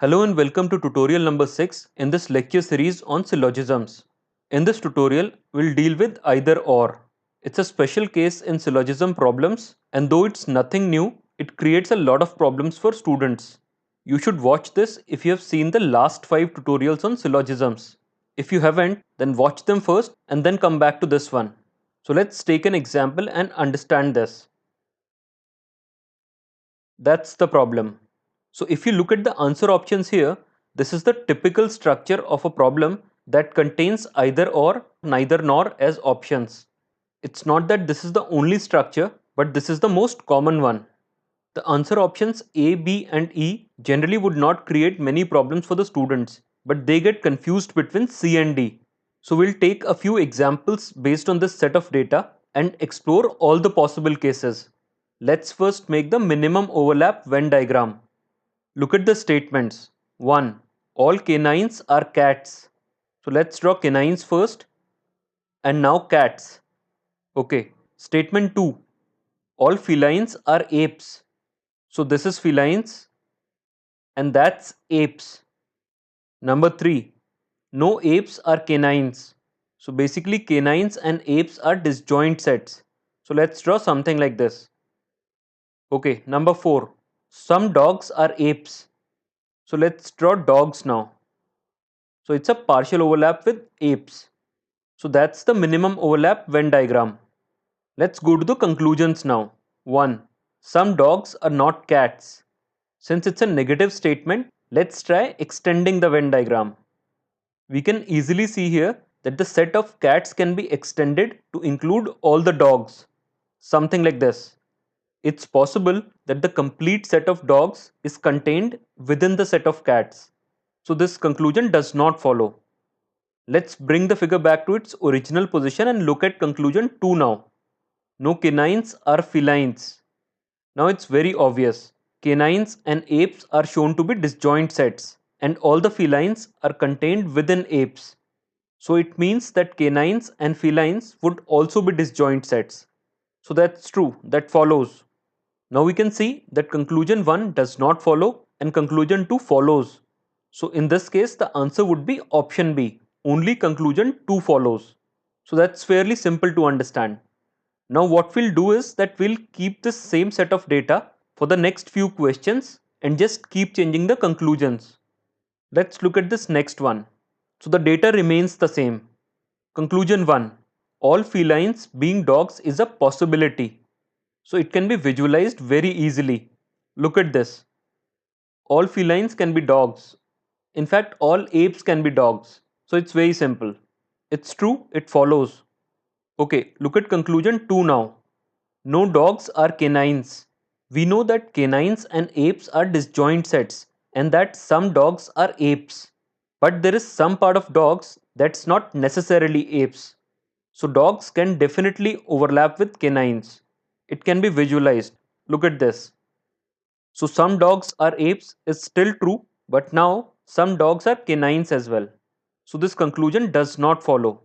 Hello and welcome to tutorial number 6 in this lecture series on syllogisms. In this tutorial, we'll deal with either or. It's a special case in syllogism problems, and though it's nothing new, it creates a lot of problems for students. You should watch this if you have seen the last 5 tutorials on syllogisms. If you haven't, then watch them first and then come back to this one. So let's take an example and understand this. That's the problem. So if you look at the answer options here, this is the typical structure of a problem that contains either or, neither nor as options. It's not that this is the only structure, but this is the most common one. The answer options A, B and E generally would not create many problems for the students, but they get confused between C and D. So we'll take a few examples based on this set of data and explore all the possible cases. Let's first make the minimum overlap Venn diagram. Look at the statements. 1. All canines are cats. So let's draw canines first and now cats. Okay. Statement 2. All felines are apes. So this is felines and that's apes. Number 3. No apes are canines. So basically canines and apes are disjoint sets. So let's draw something like this. Okay, number 4. Some dogs are apes. So let's draw dogs now. So it's a partial overlap with apes. So that's the minimum overlap Venn diagram. Let's go to the conclusions now. 1. Some dogs are not cats. Since it's a negative statement, let's try extending the Venn diagram. We can easily see here that the set of cats can be extended to include all the dogs. Something like this. It's possible that the complete set of dogs is contained within the set of cats. So this conclusion does not follow. Let's bring the figure back to its original position and look at conclusion 2 now. No canines are felines. Now it's very obvious. Canines and apes are shown to be disjoint sets, and all the felines are contained within apes. So it means that canines and felines would also be disjoint sets. So that's true, that follows. Now we can see that conclusion 1 does not follow and conclusion 2 follows. So in this case, the answer would be option B. Only conclusion 2 follows. So that's fairly simple to understand. Now what we'll do is that we'll keep this same set of data for the next few questions and just keep changing the conclusions. Let's look at this next one. So the data remains the same. Conclusion 1. All felines being dogs is a possibility. So it can be visualized very easily. Look at this. All felines can be dogs. In fact, all apes can be dogs. So it's very simple. It's true, it follows. Okay, look at conclusion 2 now. No dogs are canines. We know that canines and apes are disjoint sets and that some dogs are apes. But there is some part of dogs that's not necessarily apes. So dogs can definitely overlap with canines. It can be visualized. Look at this. So some dogs are apes is still true, but now some dogs are canines as well. So this conclusion does not follow.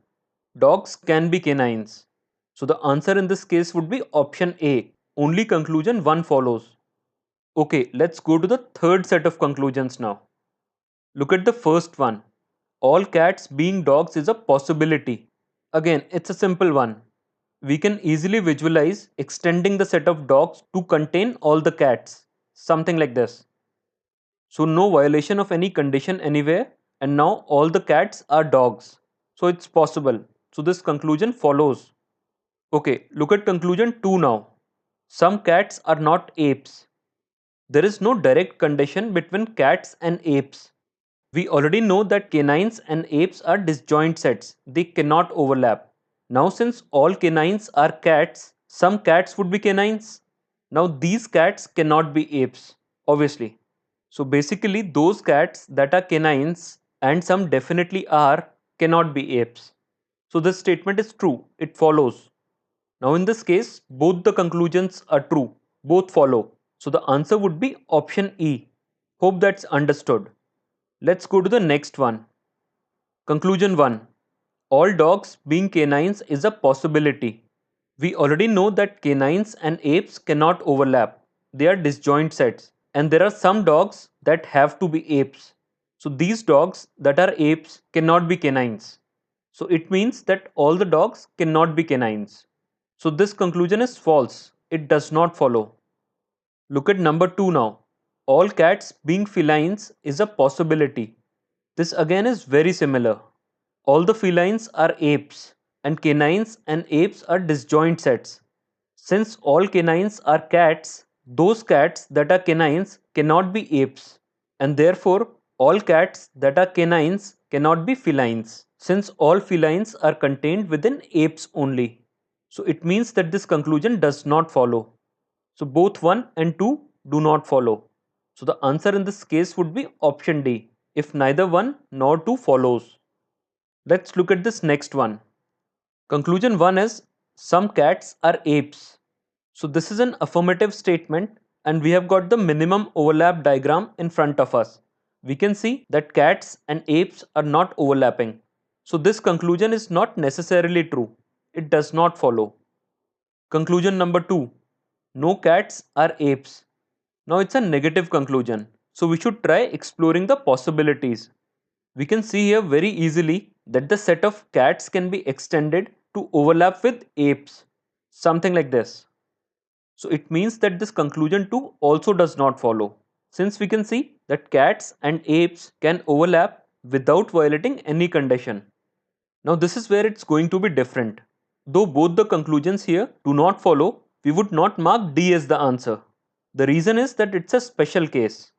Dogs can be canines. So the answer in this case would be option A. Only conclusion 1 follows. Okay, let's go to the third set of conclusions now. Look at the first one. All cats being dogs is a possibility. Again, it's a simple one. We can easily visualize extending the set of dogs to contain all the cats. Something like this. So no violation of any condition anywhere, and now all the cats are dogs. So it's possible. So this conclusion follows. Okay, look at conclusion 2 now. Some cats are not apes. There is no direct condition between cats and apes. We already know that canines and apes are disjoint sets. They cannot overlap. Now since all canines are cats, some cats would be canines. Now these cats cannot be apes, obviously. So basically those cats that are canines and some definitely are cannot be apes. So this statement is true. It follows. Now in this case, both the conclusions are true. Both follow. So the answer would be option E. Hope that's understood. Let's go to the next one. Conclusion 1. All dogs being canines is a possibility. We already know that canines and apes cannot overlap. They are disjoint sets. And there are some dogs that have to be apes. So these dogs that are apes cannot be canines. So it means that all the dogs cannot be canines. So this conclusion is false. It does not follow. Look at number 2 now. All cats being felines is a possibility. This again is very similar. All the felines are apes, and canines and apes are disjoint sets. Since all canines are cats, those cats that are canines cannot be apes, and therefore all cats that are canines cannot be felines, since all felines are contained within apes only. So it means that this conclusion does not follow. So both 1 and 2 do not follow. So the answer in this case would be option D, if neither 1 nor 2 follows. Let's look at this next one. Conclusion 1 is some cats are apes. So this is an affirmative statement and we have got the minimum overlap diagram in front of us. We can see that cats and apes are not overlapping. So this conclusion is not necessarily true. It does not follow. Conclusion number 2. No cats are apes. Now it's a negative conclusion. So we should try exploring the possibilities. We can see here very easily that the set of cats can be extended to overlap with apes. Something like this. So it means that this conclusion 2 also does not follow. Since we can see that cats and apes can overlap without violating any condition. Now this is where it's going to be different. Though both the conclusions here do not follow, we would not mark D as the answer. The reason is that it's a special case.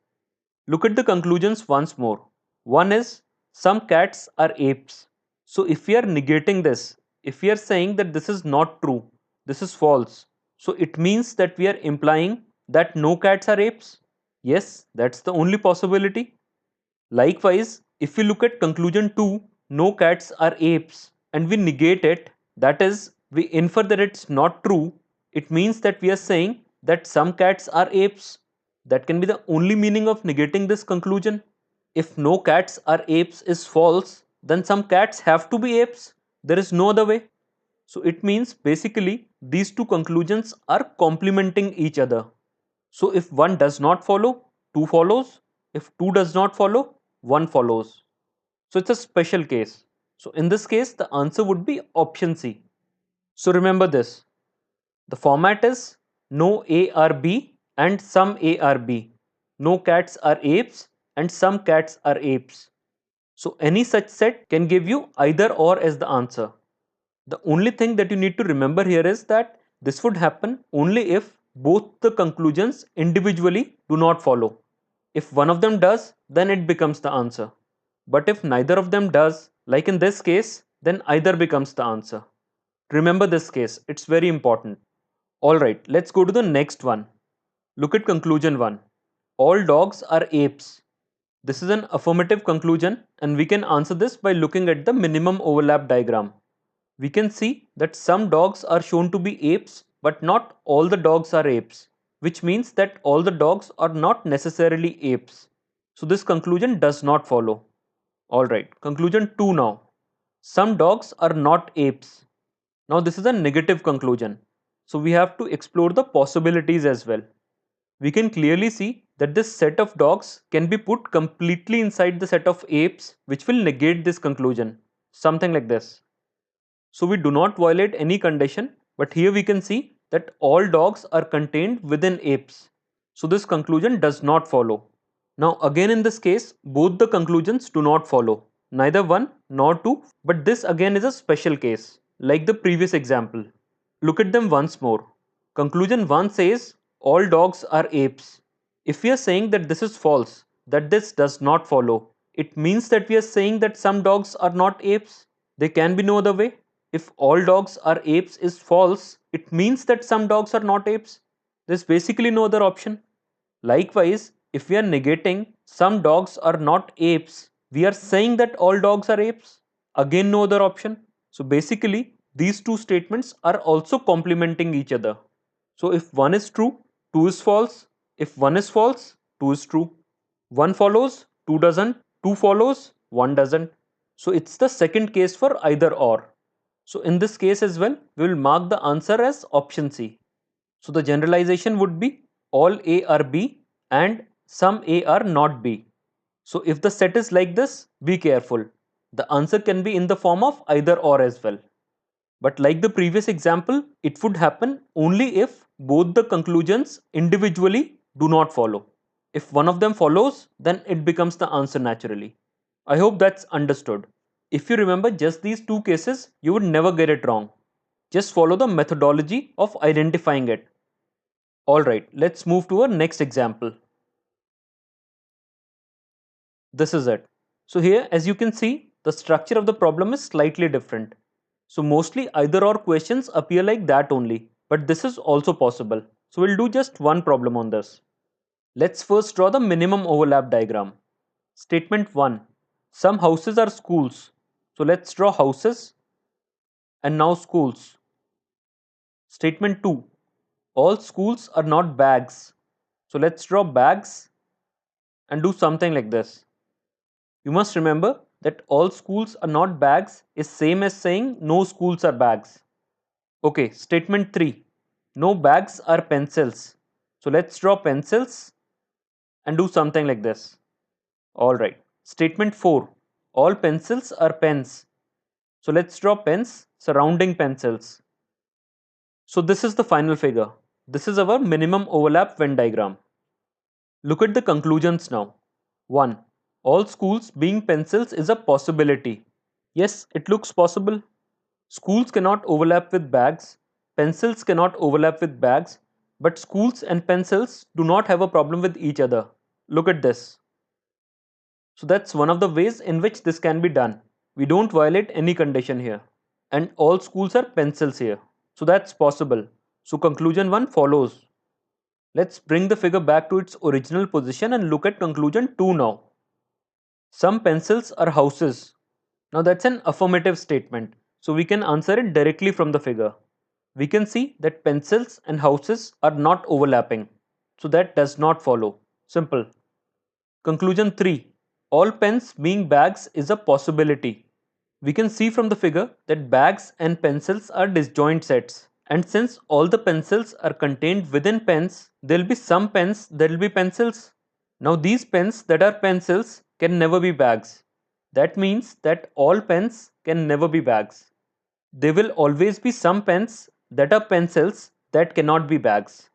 Look at the conclusions once more. One is some cats are apes. So if we are negating this, if we are saying that this is not true, this is false, so it means that we are implying that no cats are apes. Yes, that's the only possibility. Likewise, if we look at conclusion 2, no cats are apes, and we negate it, that is, we infer that it's not true, it means that we are saying that some cats are apes. That can be the only meaning of negating this conclusion. If no cats are apes is false, then some cats have to be apes. There is no other way. So it means basically these two conclusions are complementing each other. So if one does not follow, two follows. If two does not follow, one follows. So it's a special case. So in this case, the answer would be option C. So remember this. The format is no A are B and some A are B. No cats are apes and some cats are apes. So any such set can give you either or as the answer. The only thing that you need to remember here is that this would happen only if both the conclusions individually do not follow. If one of them does, then it becomes the answer. But if neither of them does, like in this case, then either becomes the answer. Remember this case, it's very important. Alright, let's go to the next one. Look at conclusion 1. All dogs are apes. This is an affirmative conclusion and we can answer this by looking at the minimum overlap diagram. We can see that some dogs are shown to be apes, but not all the dogs are apes, which means that all the dogs are not necessarily apes. So this conclusion does not follow. Alright, conclusion 2 now. Some dogs are not apes. Now this is a negative conclusion. So we have to explore the possibilities as well. We can clearly see that this set of dogs can be put completely inside the set of apes, which will negate this conclusion. Something like this. So we do not violate any condition, but here we can see that all dogs are contained within apes. So this conclusion does not follow. Now again in this case, both the conclusions do not follow. Neither 1 nor 2, but this again is a special case, like the previous example. Look at them once more. Conclusion 1 says all dogs are apes. If we are saying that this is false, that this does not follow, it means that we are saying that some dogs are not apes. There can be no other way. If all dogs are apes is false, it means that some dogs are not apes. There's basically no other option. Likewise, if we are negating some dogs are not apes, we are saying that all dogs are apes. Again, no other option. So basically, these two statements are also complementing each other. So if one is true, two is false. If one is false, two is true. One follows, two doesn't. Two follows, one doesn't. So it's the second case for either or. So in this case as well, we will mark the answer as option C. So the generalization would be all A are B and some A are not B. So if the set is like this, be careful. The answer can be in the form of either or as well. But like the previous example, it would happen only if both the conclusions individually do not follow. If one of them follows, then it becomes the answer naturally. I hope that's understood. If you remember just these two cases, you would never get it wrong. Just follow the methodology of identifying it. Alright, let's move to our next example. This is it. So here, as you can see, the structure of the problem is slightly different. So mostly either or questions appear like that only, but this is also possible. So we'll do just one problem on this. Let's first draw the minimum overlap diagram. Statement 1. Some houses are schools. So let's draw houses and now schools. Statement 2. All schools are not bags. So let's draw bags and do something like this. You must remember that all schools are not bags is same as saying no schools are bags. Okay, statement 3. No bags are pencils. So let's draw pencils and do something like this. Alright. Statement 4. All pencils are pens. So let's draw pens surrounding pencils. So this is the final figure. This is our minimum overlap Venn diagram. Look at the conclusions now. 1. All schools being pencils is a possibility. Yes, it looks possible. Schools cannot overlap with bags, pencils cannot overlap with bags, but schools and pencils do not have a problem with each other. Look at this. So that's one of the ways in which this can be done. We don't violate any condition here. And all schools are pencils here. So that's possible. So conclusion 1 follows. Let's bring the figure back to its original position and look at conclusion 2 now. Some pencils are houses. Now that's an affirmative statement. So we can answer it directly from the figure. We can see that pencils and houses are not overlapping. So that does not follow. Simple. Conclusion 3. All pens being bags is a possibility. We can see from the figure that bags and pencils are disjoint sets. And since all the pencils are contained within pens, there will be some pens that will be pencils. Now these pens that are pencils can never be bags. That means that all pens can never be bags. There will always be some pens that are pencils that cannot be bags.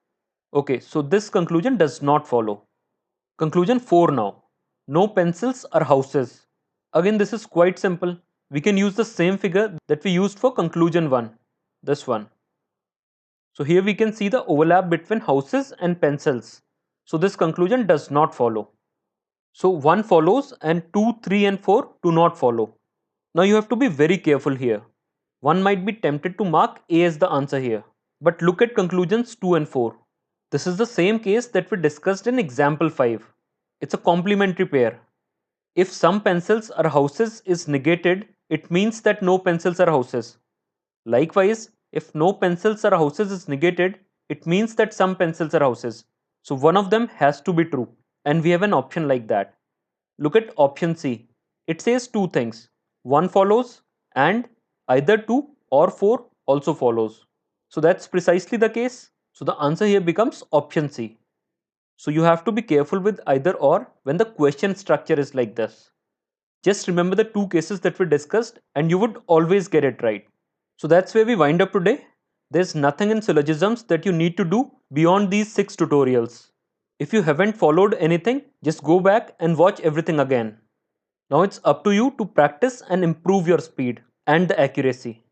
Okay, so this conclusion does not follow. Conclusion 4 now. No pencils are houses. Again, this is quite simple. We can use the same figure that we used for conclusion 1. This one. So here we can see the overlap between houses and pencils. So this conclusion does not follow. So 1 follows and 2, 3 and 4 do not follow. Now you have to be very careful here. One might be tempted to mark A as the answer here. But look at conclusions 2 and 4. This is the same case that we discussed in example 5. It's a complementary pair. If some pencils are houses is negated, it means that no pencils are houses. Likewise, if no pencils are houses is negated, it means that some pencils are houses. So one of them has to be true. And we have an option like that. Look at option C. It says two things. 1 follows and either 2 or 4 also follows. So that's precisely the case. So the answer here becomes option C. So you have to be careful with either or when the question structure is like this. Just remember the two cases that we discussed and you would always get it right. So that's where we wind up today. There's nothing in syllogisms that you need to do beyond these 6 tutorials. If you haven't followed anything, just go back and watch everything again. Now it's up to you to practice and improve your speed and the accuracy.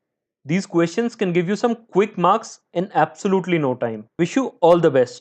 These questions can give you some quick marks in absolutely no time. Wish you all the best.